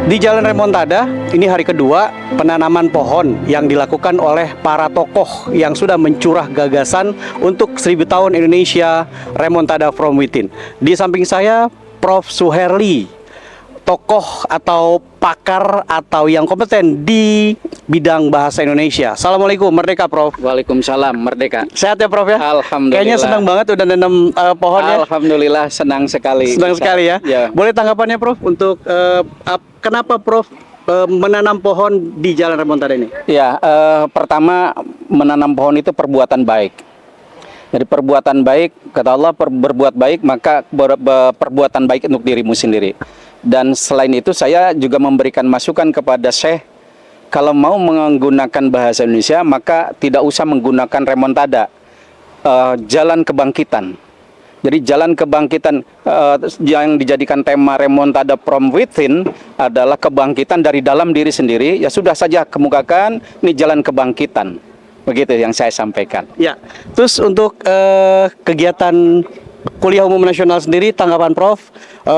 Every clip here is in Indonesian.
Di Jalan Remontada, ini hari kedua penanaman pohon yang dilakukan oleh para tokoh yang sudah mencurah gagasan untuk 1000 tahun Indonesia Remontada from Within. Di samping saya, Prof. Suherli, tokoh atau pakar atau yang kompeten di bidang bahasa Indonesia. Assalamualaikum, Merdeka Prof. Waalaikumsalam, Merdeka. Sehat ya Prof ya? Alhamdulillah. Kayaknya senang banget udah nanam pohon ya. Alhamdulillah, senang sekali. Senang sekali ya. Ya. Boleh tanggapannya Prof untuk kenapa Prof menanam pohon di Jalan Remontada ini? Ya, pertama menanam pohon itu perbuatan baik. Jadi perbuatan baik, kata Allah, berbuat baik maka perbuatan baik untuk dirimu sendiri. Dan selain itu saya juga memberikan masukan kepada Syekh, kalau mau menggunakan bahasa Indonesia maka tidak usah menggunakan remontada, jalan kebangkitan. Jadi jalan kebangkitan yang dijadikan tema remontada from within adalah kebangkitan dari dalam diri sendiri. Ya sudah saja kemukakan, ini jalan kebangkitan. Begitu yang saya sampaikan. Ya, terus untuk kegiatan Kuliah Umum Nasional sendiri, tanggapan Prof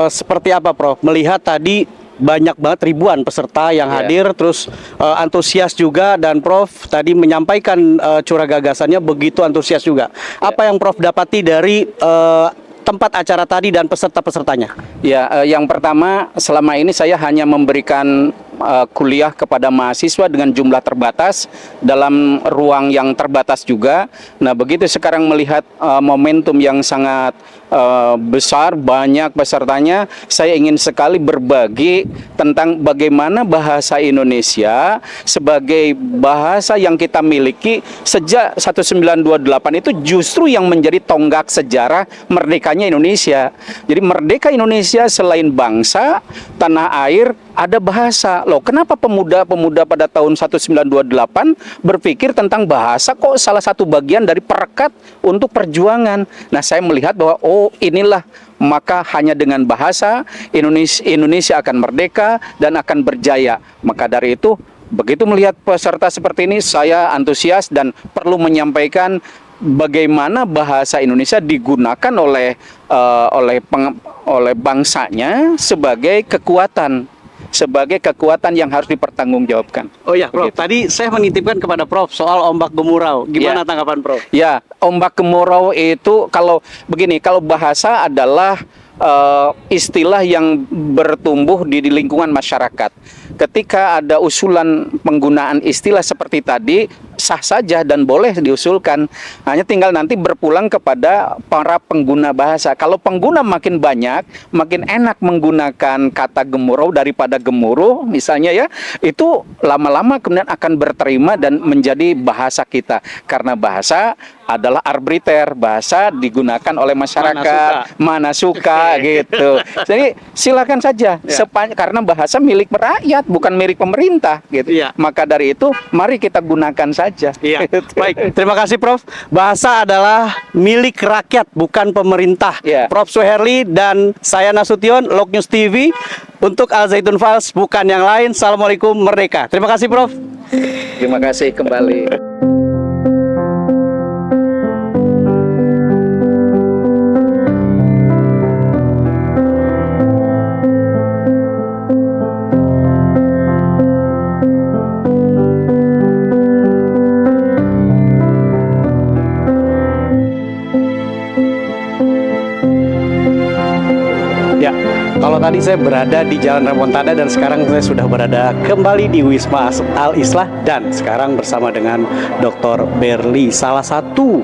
seperti apa Prof? Melihat tadi banyak banget ribuan peserta yang hadir, terus antusias juga, dan Prof tadi menyampaikan curah gagasannya begitu antusias juga. Apa yang Prof dapati dari tempat acara tadi dan peserta-pesertanya? Ya, yang pertama, selama ini saya hanya memberikan kuliah kepada mahasiswa dengan jumlah terbatas dalam ruang yang terbatas juga. Nah, begitu sekarang melihat momentum yang sangat besar, banyak pesertanya, saya ingin sekali berbagi tentang bagaimana bahasa Indonesia sebagai bahasa yang kita miliki sejak 1928 itu justru yang menjadi tonggak sejarah merdekanya Indonesia. Jadi merdeka Indonesia selain bangsa, tanah air, ada bahasa. Loh, kenapa pemuda-pemuda pada tahun 1928 berpikir tentang bahasa kok salah satu bagian dari perekat untuk perjuangan? Nah, saya melihat bahwa inilah, maka hanya dengan bahasa Indonesia akan merdeka dan akan berjaya. Maka dari itu, begitu melihat peserta seperti ini, saya antusias dan perlu menyampaikan bagaimana bahasa Indonesia digunakan oleh bangsanya sebagai kekuatan yang harus dipertanggungjawabkan. Oh ya, Prof. Begitu. Tadi saya menitipkan kepada Prof soal ombak gemuruh. Gimana tanggapan Prof? Ya, ombak gemuruh itu kalau bahasa adalah istilah yang bertumbuh di lingkungan masyarakat. Ketika ada usulan penggunaan istilah seperti tadi, sah saja dan boleh diusulkan. Hanya tinggal nanti berpulang kepada para pengguna bahasa. Kalau pengguna makin banyak, makin enak menggunakan kata gemuruh daripada gemuruh, misalnya ya, itu lama-lama kemudian akan berterima dan menjadi bahasa kita. Karena bahasa adalah arbitrter, bahasa digunakan oleh masyarakat, mana suka gitu. Jadi silakan saja, karena bahasa milik rakyat, bukan milik pemerintah gitu. Maka dari itu, mari kita gunakan saja. Baik, terima kasih Prof. Bahasa adalah milik rakyat, bukan pemerintah. Prof. Suherli dan saya Nasution, Log News TV, untuk Al Zaitun Files, bukan yang lain. Assalamualaikum, Merdeka. Terima kasih Prof. Terima kasih kembali. Kalau tadi saya berada di Jalan Remontada dan sekarang saya sudah berada kembali di Wisma Al Islah dan sekarang bersama dengan Dr. Berli, salah satu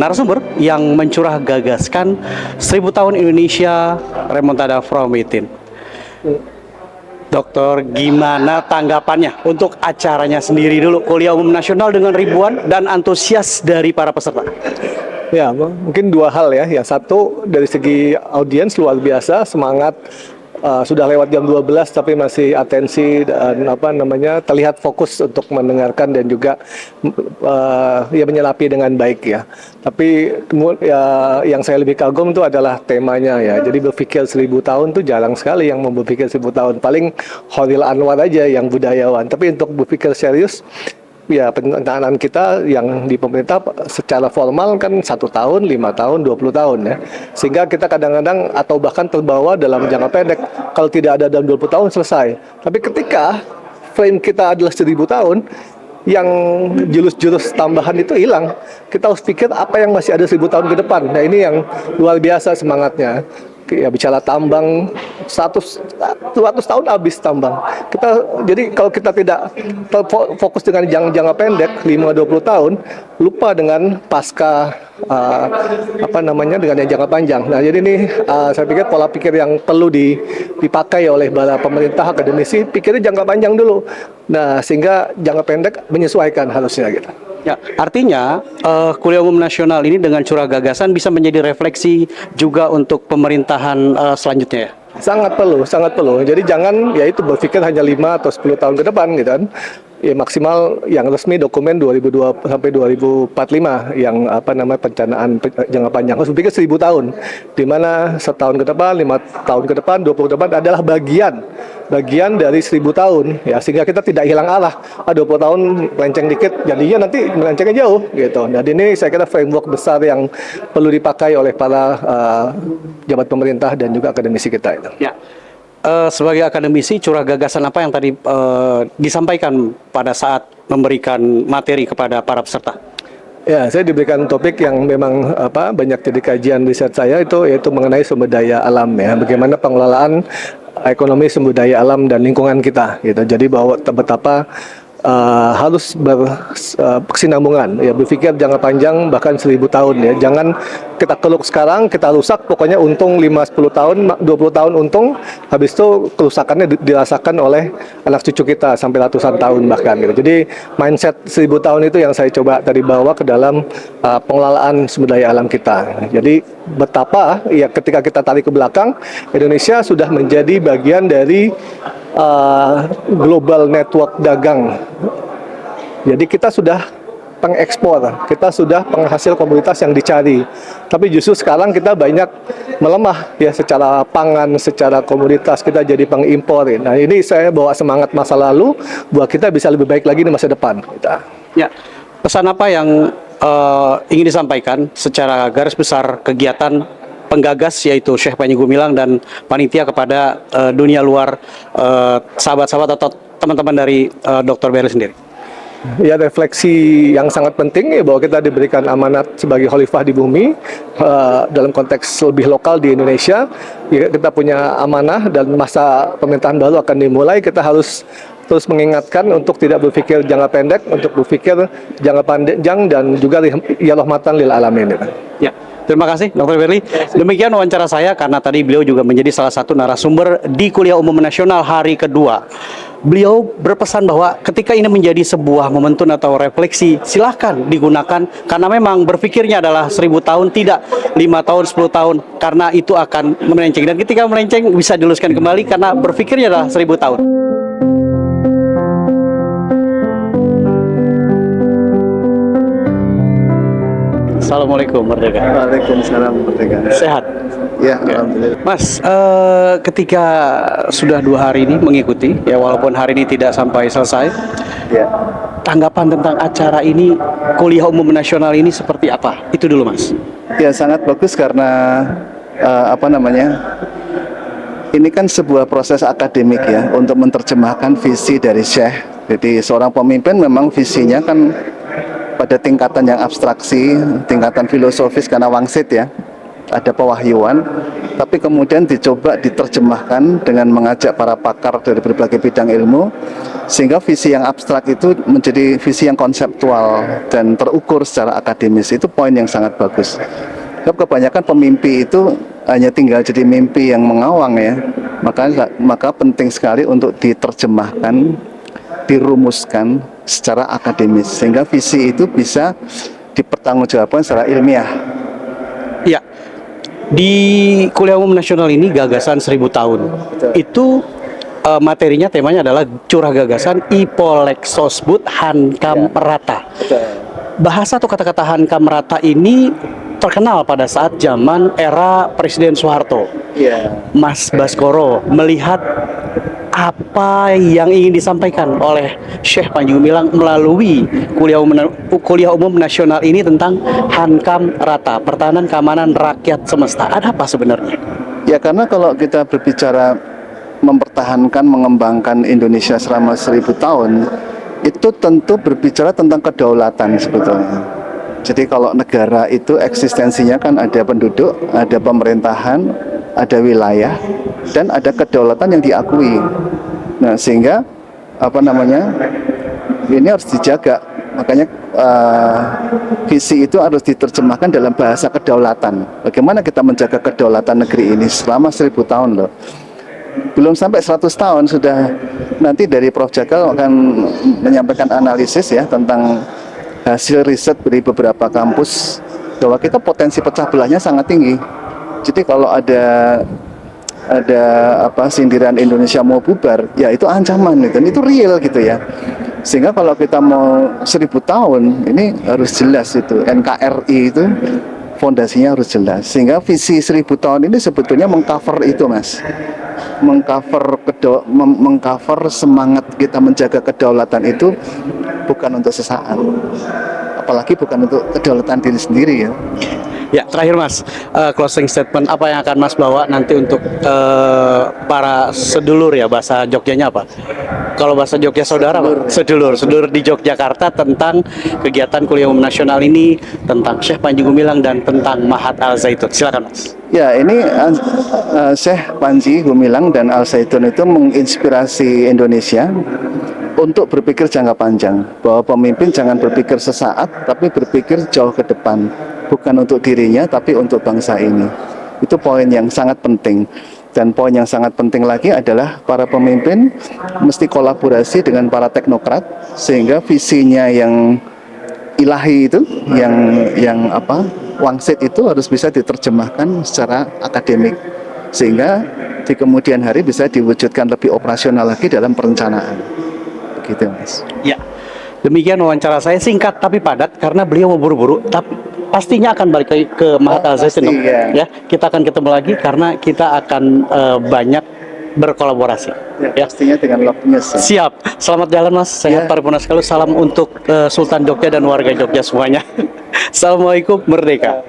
narasumber yang mencurah gagaskan 1000 tahun Indonesia Remontada from Within. Dokter, gimana tanggapannya untuk acaranya sendiri dulu, Kuliah Umum Nasional dengan ribuan dan antusias dari para peserta? Ya, mungkin dua hal ya. Yang satu dari segi audiens luar biasa, semangat, sudah lewat jam 12 tapi masih atensi dan terlihat fokus untuk mendengarkan dan juga menyelapi dengan baik ya. Tapi yang saya lebih kagum itu adalah temanya ya. Jadi berpikir 1000 tahun tuh jarang sekali yang mau berpikir 1000 tahun. Paling Khalil Anwar aja yang budayawan. Tapi untuk berpikir serius, ya pendanaan kita yang di pemerintah secara formal kan 1 tahun, 5 tahun, 20 tahun ya. Sehingga kita kadang-kadang atau bahkan terbawa dalam jangka pendek. Kalau tidak ada dalam 20 tahun selesai. Tapi ketika frame kita adalah 1000 tahun, yang jurus-jurus tambahan itu hilang. Kita harus pikir apa yang masih ada 1000 tahun ke depan. Nah ini yang luar biasa semangatnya. Ya bicara tambang 200 tahun habis tambang. Jadi kalau kita tidak fokus dengan jangka pendek 5-20 tahun, lupa dengan pasca dengan yang jangka panjang. Nah jadi ini saya pikir pola pikir yang perlu dipakai oleh para pemerintah, akademisi, pikirnya jangka panjang dulu. Nah sehingga jangka pendek menyesuaikan harusnya gitu. Ya, artinya Kuliah Umum Nasional ini dengan curah gagasan bisa menjadi refleksi juga untuk pemerintahan selanjutnya ya? Sangat perlu, sangat perlu. Jadi jangan ya itu berpikir hanya 5 atau 10 tahun ke depan gitu kan. Ya maksimal yang resmi dokumen 2002 sampai 2045 yang perencanaan jangka panjang harus berpikir 1000 tahun. Di mana setahun ke depan, 5 tahun ke depan, 20 ke depan adalah bagian dari 1000 tahun ya, sehingga kita tidak hilang arah. 20 tahun melenceng dikit jadinya nanti melencengnya jauh gitu. Nah ini saya kira framework besar yang perlu dipakai oleh para jabat pemerintah dan juga akademisi kita itu. Ya. Sebagai akademisi, curah gagasan apa yang tadi disampaikan pada saat memberikan materi kepada para peserta? Ya, saya diberikan topik yang memang banyak jadi kajian riset saya yaitu mengenai sumber daya alam ya, bagaimana pengelolaan ekonomi sumber daya alam dan lingkungan kita gitu. Jadi bahwa betapa harus berkesinambungan ya, berpikir jangka panjang bahkan 1000 tahun ya. Jangan kita keluk sekarang, kita rusak, pokoknya untung 5-10 tahun, 20 tahun untung, habis itu kerusakannya dirasakan oleh anak cucu kita sampai ratusan tahun bahkan gitu. Jadi mindset 1000 tahun itu yang saya coba tadi bawa ke dalam pengelolaan sumber daya alam kita. Jadi betapa ya ketika kita tarik ke belakang, Indonesia sudah menjadi bagian dari global network dagang. Jadi kita sudah pengekspor, kita sudah penghasil komoditas yang dicari. Tapi justru sekarang kita banyak melemah ya secara pangan, secara komoditas kita jadi pengimpor. Nah ini saya bawa semangat masa lalu buat kita bisa lebih baik lagi di masa depan. Ya, pesan apa yang ingin disampaikan secara garis besar kegiatan penggagas yaitu Syekh Panji Gumilang dan panitia kepada dunia luar, sahabat-sahabat atau teman-teman dari Dr. Berli sendiri? Ya refleksi yang sangat penting ya bahwa kita diberikan amanat sebagai khalifah di bumi dalam konteks lebih lokal di Indonesia. Ya, kita punya amanah dan masa pemerintahan baru akan dimulai. Kita harus terus mengingatkan untuk tidak berpikir jangka pendek, untuk berpikir jangka panjang dan juga ya rahmatan lil alamin. Ya. Terima kasih Dr. Berli. Demikian wawancara saya karena tadi beliau juga menjadi salah satu narasumber di Kuliah Umum Nasional hari kedua. Beliau berpesan bahwa ketika ini menjadi sebuah momentum atau refleksi, silahkan digunakan karena memang berpikirnya adalah 1000 tahun, tidak 5 tahun, 10 tahun, karena itu akan melenceng. Dan ketika melenceng bisa diluruskan kembali karena berpikirnya adalah 1000 tahun. Assalamualaikum Merdeka. Waalaikumsalam Merdeka. Sehat? Ya, alhamdulillah. Mas, ketika sudah 2 hari ini mengikuti, ya walaupun hari ini tidak sampai selesai, Ya. tanggapan tentang acara ini, Kuliah Umum Nasional ini seperti apa? Itu dulu Mas. Ya sangat bagus karena ini kan sebuah proses akademik ya untuk menerjemahkan visi dari Syekh. Jadi seorang pemimpin memang visinya kan pada tingkatan yang abstraksi, tingkatan filosofis karena wangsit ya, ada pewahyuan, tapi kemudian dicoba diterjemahkan dengan mengajak para pakar dari berbagai bidang ilmu, sehingga visi yang abstrak itu menjadi visi yang konseptual dan terukur secara akademis. Itu poin yang sangat bagus. Kebanyakan pemimpi itu hanya tinggal jadi mimpi yang mengawang ya, maka penting sekali untuk diterjemahkan, dirumuskan secara akademis sehingga visi itu bisa dipertanggungjawabkan secara ilmiah. Ya, di Kuliah Umum Nasional ini gagasan 1000 tahun. Betul. Itu materinya, temanya adalah curah gagasan Ipolexosbud Hankam Rata. Betul. Bahasa atau kata-kata Hankam Rata ini terkenal pada saat zaman era Presiden Soeharto. Iya. Mas Baskoro melihat apa yang ingin disampaikan oleh Syekh Panji Gumilang melalui kuliah umum nasional ini tentang Hankam Rata, pertahanan keamanan rakyat semesta. Ada apa sebenarnya? Ya karena kalau kita berbicara mempertahankan, mengembangkan Indonesia selama 1000 tahun, itu tentu berbicara tentang kedaulatan sebetulnya. Jadi kalau negara itu eksistensinya kan ada penduduk, ada pemerintahan, ada wilayah, dan ada kedaulatan yang diakui. Nah sehingga ini harus dijaga. Makanya visi itu harus diterjemahkan dalam bahasa kedaulatan. Bagaimana kita menjaga kedaulatan negeri ini selama 1000 tahun loh. Belum sampai 100 tahun sudah, nanti dari Prof. Jakal akan menyampaikan analisis ya tentang hasil riset dari beberapa kampus bahwa kita potensi pecah belahnya sangat tinggi. Jadi kalau ada sindiran Indonesia mau bubar, ya itu ancaman dan itu real gitu ya. Sehingga kalau kita mau 1000 tahun ini harus jelas itu NKRI itu fondasinya harus jelas. Sehingga visi 1000 tahun ini sebetulnya mengcover itu Mas. Mengcover semangat kita menjaga kedaulatan itu bukan untuk sesaat, apalagi bukan untuk kedaulatan diri sendiri ya. Ya, terakhir Mas, closing statement apa yang akan Mas bawa nanti untuk para sedulur ya, bahasa Jogjanya apa? Kalau bahasa Jogja saudara apa? Sedulur di Yogyakarta tentang kegiatan kuliah umum nasional ini, tentang Syekh Panji Gumilang dan tentang Mahat Al Zaitun. Silakan Mas. Ya, ini Syekh Panji Gumilang dan Al Zaitun itu menginspirasi Indonesia untuk berpikir jangka panjang, bahwa pemimpin jangan berpikir sesaat tapi berpikir jauh ke depan, bukan untuk dirinya tapi untuk bangsa ini. Itu poin yang sangat penting. Dan poin yang sangat penting lagi adalah para pemimpin mesti kolaborasi dengan para teknokrat sehingga visinya yang ilahi itu, yang wangsit itu harus bisa diterjemahkan secara akademik sehingga di kemudian hari bisa diwujudkan lebih operasional lagi dalam perencanaan. Begitu Mas. Ya, demikian wawancara saya, singkat tapi padat karena beliau mau buru-buru, tapi pastinya akan balik ke Mahat Al Zaitun. Ya, kita akan ketemu lagi karena kita akan banyak berkolaborasi. Ya, pastinya dengan love news. Ya. Siap. Selamat jalan Mas. Sehat paripurna sekali. Salam untuk Sultan Jogja dan warga Jogja semuanya. Assalamualaikum, merdeka.